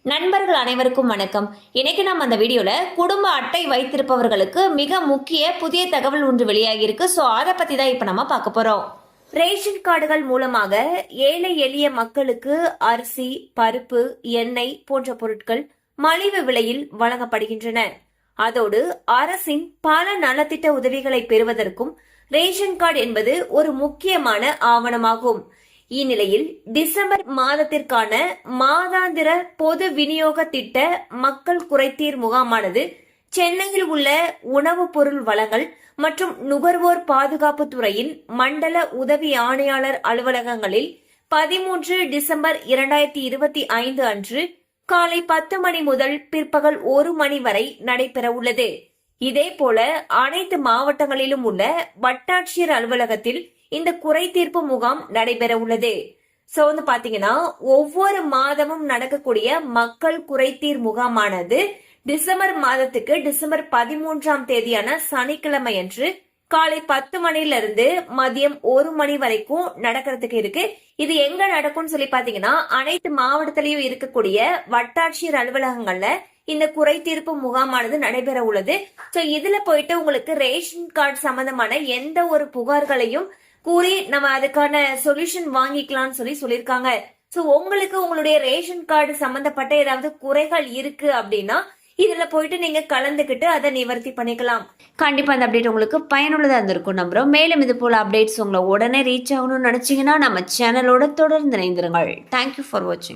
நண்பர்கள் அனைவருக்கும் வணக்கம். இன்னைக்கு நம்ம அந்த வீடியோல குடும்ப அட்டை வைத்திருப்பவர்களுக்கு மிக முக்கிய புதிய தகவல் ஒன்று வெளியாகி இருக்கு. ஸோ அதை பத்தி தான் இப்ப நம்ம பார்க்க போறோம். ரேஷன் கார்டுகள் மூலமாக ஏழை எளிய மக்களுக்கு அரிசி, பருப்பு, எண்ணெய் போன்ற பொருட்கள் மலிவு விலையில் வழங்கப்படுகின்றன. அதோடு அரசின் பல நலத்திட்ட உதவிகளை பெறுவதற்கும் ரேஷன் கார்டு என்பது ஒரு முக்கியமான ஆவணமாகும். இந்நிலையில் டிசம்பர் மாதத்திற்கான மாதாந்திர பொது விநியோக திட்ட மக்கள் குறைதீர் முகாமானது சென்னையில் உள்ள உணவுப் பொருள் வழங்கல் மற்றும் நுகர்வோர் பாதுகாப்பு துறையின் மண்டல உதவி ஆணையாளர் அலுவலகங்களில் 13 டிசம்பர் 2025 அன்று காலை 10 மணி முதல் பிற்பகல் 1 மணி வரை நடைபெற உள்ளது. இதேபோல அனைத்து மாவட்டங்களிலும் உள்ள வட்டாட்சியர் அலுவலகத்தில் இந்த குறை தீர்ப்பு முகாம் நடைபெற உள்ளது. சோ பாத்தீங்கன்னா ஒவ்வொரு மாதமும் நடக்கக்கூடிய மக்கள் குறைதீர் முகாமானது டிசம்பர் மாதத்துக்கு டிசம்பர் 13ஆம் தேதியான சனிக்கிழமை அன்று காலை 10 மணிலிருந்து மதியம் 1 மணி வரைக்கும் நடக்கிறதுக்கு இருக்கு. இது எங்க நடக்கும்னு சொல்லி பாத்தீங்கன்னா அனைத்து மாவட்டத்திலையும் இருக்கக்கூடிய வட்டாட்சியர் அலுவலகங்கள்ல இந்த குறை தீர்ப்பு முகாமானது நடைபெற உள்ளது. சோ இதுல போயிட்டு உங்களுக்கு ரேஷன் கார்டு சம்பந்தமான எந்த ஒரு புகார்களையும் கூறி நம்ம அதுக்கான சொல்யூஷன் வாங்கிக்கலாம்னு சொல்லியிருக்காங்க. சோ உங்களுக்கு உங்களுடைய ரேஷன் கார்டு சம்பந்தப்பட்ட ஏதாவது குறைகள் இருக்கு அப்படின்னா இதுல போயிட்டு நீங்க கலந்துகிட்டு அதை நிவர்த்தி பண்ணிக்கலாம். கண்டிப்பா அந்த அப்டேட் உங்களுக்கு பயனுள்ளதா இருந்திருக்கும் நம்புறோம். மேலும் இது போல அப்டேட்ஸ் உங்களை உடனே ரீச் ஆகணும்னு நினைச்சீங்கன்னா நம்ம சேனலோட தொடர்ந்து இணைந்திருங்கள். தேங்க்யூ ஃபார் வாட்சிங்.